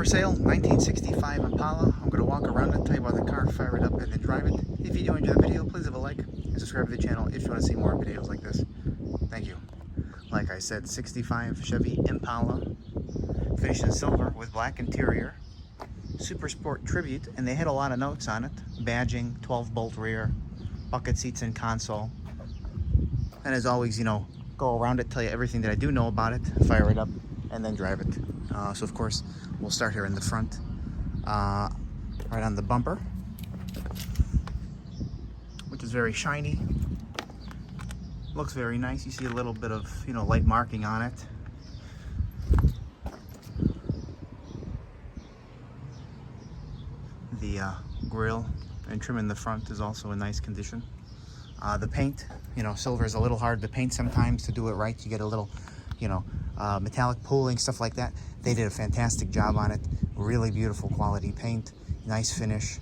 sale, 1965 Impala. I'm going to walk around and tell you about the car, fire it up, and then drive it. If you do enjoy the video, please leave a like and subscribe to the channel if you want to see more videos like this. Thank you. Like I said, 65 Chevy Impala, finished in silver with black interior. Super Sport Tribute, and they had a lot of notes on it. Badging, 12-bolt rear, bucket seats and console. And as always, you know, go around it, tell you everything that I do know about it, fire it up, and then drive it. So of course, we'll start here in the front, right on the bumper, which is very shiny. Looks very nice. You see a little bit of, you know, light marking on it. The grille and trim in the front is also in nice condition. The paint, you know, silver is a little hard to paint sometimes. To do it right, you get a little, you know, metallic pooling, stuff like that. They did a fantastic job on it. Really beautiful quality paint, nice finish,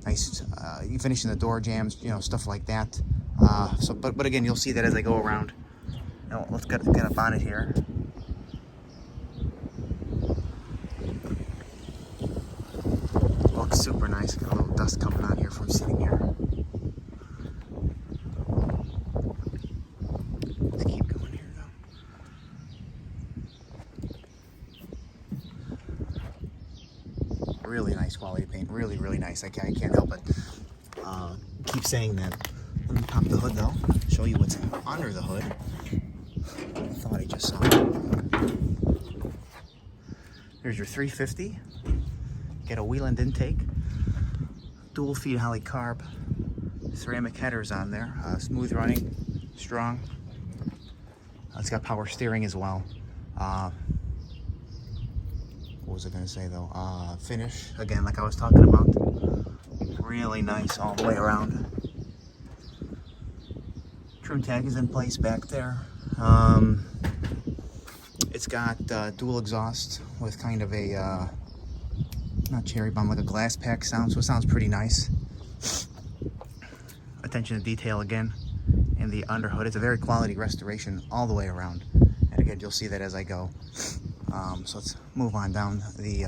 nice you finishing the door jambs, you know, stuff like that. But again, you'll see that as I go around. Now let's get a bonnet here. Looks super nice. Got a little dust coming on here from sitting here. Let's keep going here though. Really nice quality paint. Really, really nice. I can't help it. Keep saying that. Let me pop the hood though. Show you what's under the hood. I thought I just saw it. Here's your 350. Get a wheel-end intake. Dual feed Holley carb. Ceramic headers on there. Smooth running. Strong. It's got power steering as well. What was I going to say though? Finish. Again, like I was talking about. Really nice all the way around. Trim tag is in place back there. It's got dual exhaust with kind of a not cherry bomb, like a glass pack sound, so it sounds pretty nice. Attention to detail again in the underhood. It's a very quality restoration all the way around, and again you'll see that as I go. So let's move on down the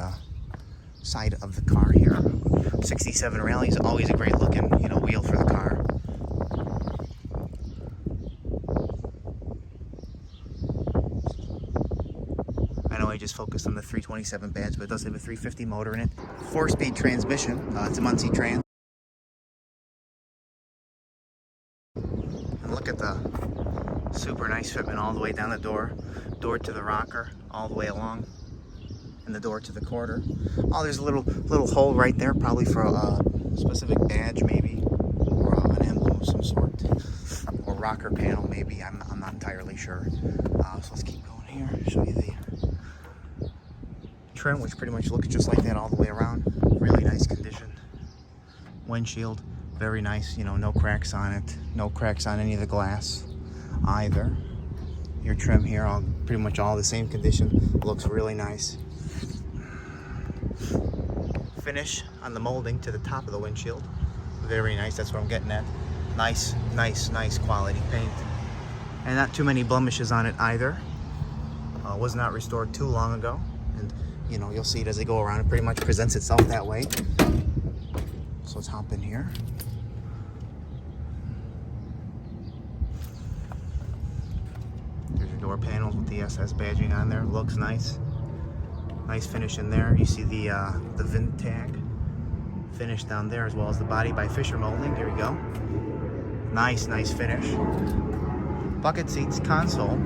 side of the car here. 67 Rally is always a great looking, you know, wheel for the car. I know I just focused on the 327 badge, but it does have a 350 motor in it. 4-speed transmission. It's a Muncie trans. And look at the super nice fitment all the way down the door. Door to the rocker, all the way along. And the door to the quarter. Oh, there's a little hole right there, probably for a specific badge maybe, or an emblem of some sort, or rocker panel maybe. I'm not entirely sure. So let's keep going here. Show you the trim, which pretty much looks just like that all the way around. Really nice condition. Windshield, very nice. You know, no cracks on it. No cracks on any of the glass either. Your trim here, all pretty much all the same condition. Looks really nice. Finish on the molding to the top of the windshield. Very nice. That's what I'm getting at. Nice quality paint. And not too many blemishes on it either. Was not restored too long ago. And you know, you'll see it as they go around. It pretty much presents itself that way. So let's hop in here. There's your door panels with the SS badging on there. Looks nice. Nice finish in there. You see the VIN tag finish down there, as well as the body by Fisher molding. Here we go. Nice finish. Bucket seats, console.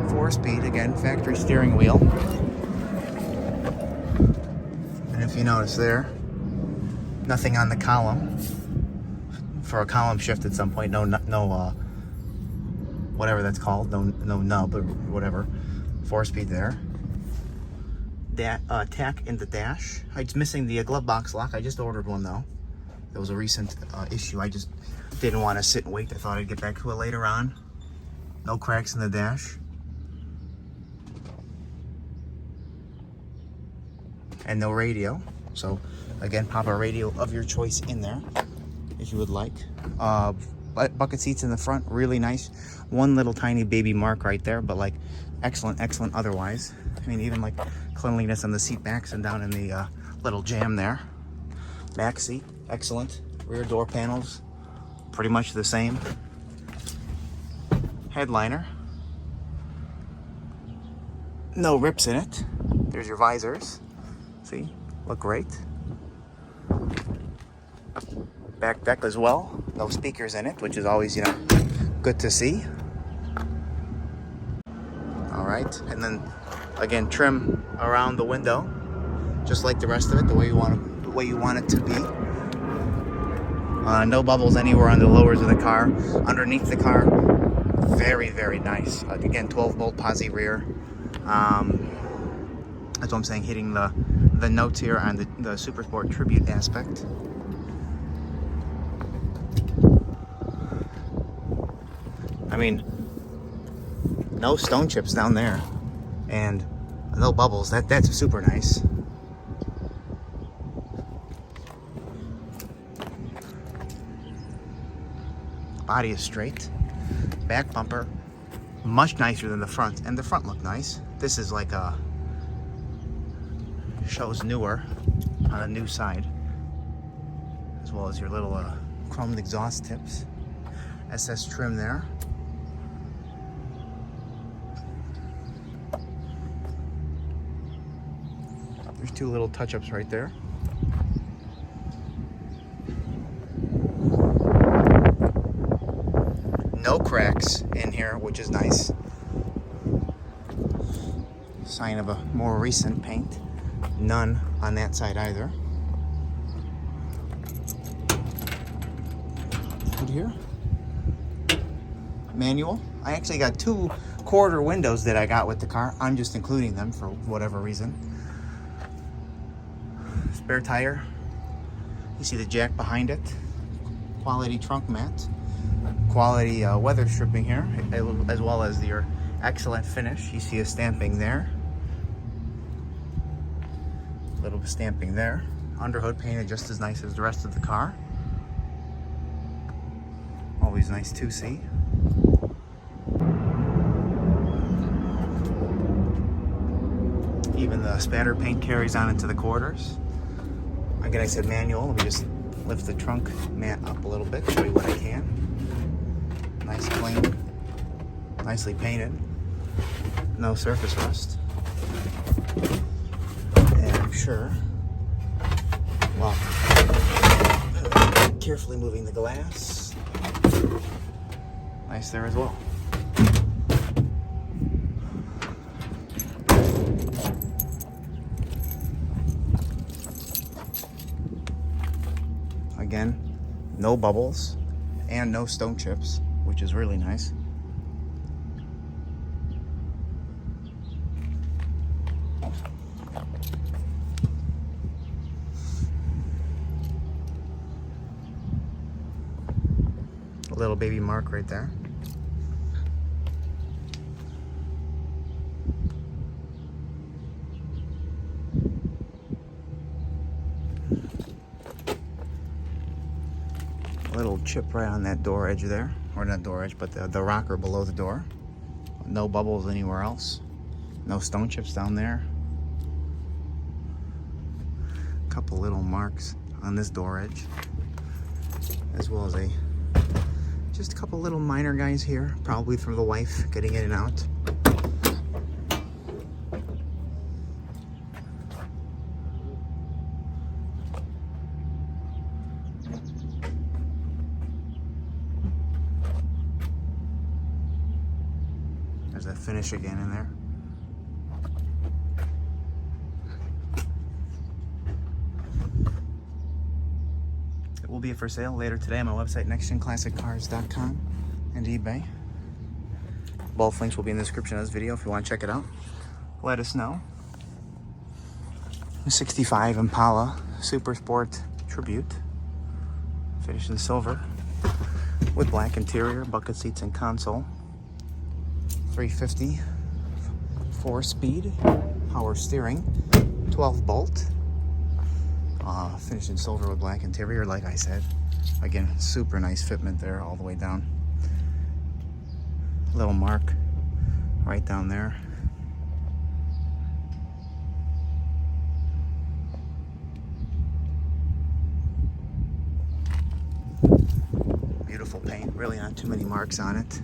4-speed, again, factory steering wheel. And if you notice there, nothing on the column for a column shift at some point. No, whatever that's called. No nub or whatever. 4-speed there. Tack in the dash. It's missing the glove box lock. I just ordered one though. There was a recent issue. I just didn't want to sit and wait. I thought I'd get back to it later on. No cracks in the dash. And no radio. So again, pop a radio of your choice in there if you would like. Bucket seats in the front, really nice. One little tiny baby mark right there, but like excellent, excellent otherwise. I mean, even like cleanliness on the seat backs and down in the little jamb there. Back seat, excellent. Rear door panels, pretty much the same. Headliner. No rips in it. There's your visors. See, look great. Back deck as well. No speakers in it, which is always, you know, good to see. All right, and then again, trim around the window, just like the rest of it, the way you want it to be. No bubbles anywhere on the lowers of the car. Underneath the car, very, very nice. Again, 12-bolt posi rear. That's what I'm saying, hitting the notes here on the Super Sport Tribute aspect. I mean, no stone chips down there, and no bubbles. That's super nice. Body is straight. Back bumper, much nicer than the front, and the front looked nice. This is like shows newer on the new side, as well as your little chromed exhaust tips. SS trim there. There's two little touch-ups right there. No cracks in here, which is nice. Sign of a more recent paint. None on that side either. Hood here. Manual. I actually got 2 quarter windows that I got with the car. I'm just including them for whatever reason. Spare tire. You see the jack behind it. Quality trunk mat. Quality weather stripping here, as well as your excellent finish. You see a stamping there. Little stamping there. Underhood painted just as nice as the rest of the car. Always nice to see. Even the spatter paint carries on into the quarters. Again, I said manual. Let me just lift the trunk mat up a little bit, show you what I can. Nice clean, nicely painted, no surface rust. And I'm sure, well, carefully moving the glass. Nice there as well. Again, no bubbles and no stone chips, which is really nice. A little baby mark right there. A little chip right on that door edge there. Or not door edge, but the rocker below the door. No bubbles anywhere else. No stone chips down there. A couple little marks on this door edge, as well as just a couple little minor guys here, probably from the wife getting in and out. There's that finish again in there. It will be for sale later today on my website, nextgenclassiccars.com and eBay. Both links will be in the description of this video if you want to check it out. Let us know. 65 Impala Super Sport Tribute. Finished in silver with black interior, bucket seats and console. 350, 4-speed, power steering, 12 bolt. Finished in silver with black interior, like I said. Again, super nice fitment there all the way down. Little mark right down there. beautiful paint. Really not too many marks on it.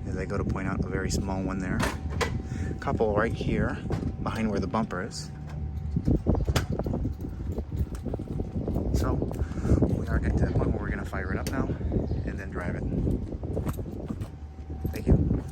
As I go to point out a very small one there. A couple right here, behind where the bumper is. So, we are getting to the point where we're going to fire it up now, and then drive it. Thank you.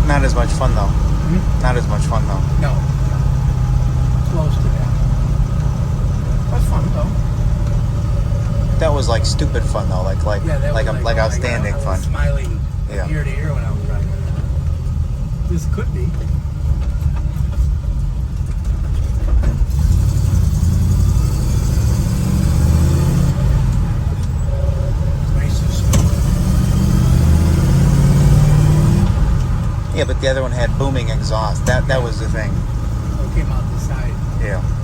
Not as much fun though. Hmm? Not as much fun though. No. Close to that. That's fun though. That was like stupid fun though, like Yeah, that was like outstanding I was fun. smiling Yeah. ear to ear when I was driving. This could be. Nice and smooth. Yeah, but the other one had booming exhaust. That was the thing. It came out the side. Yeah.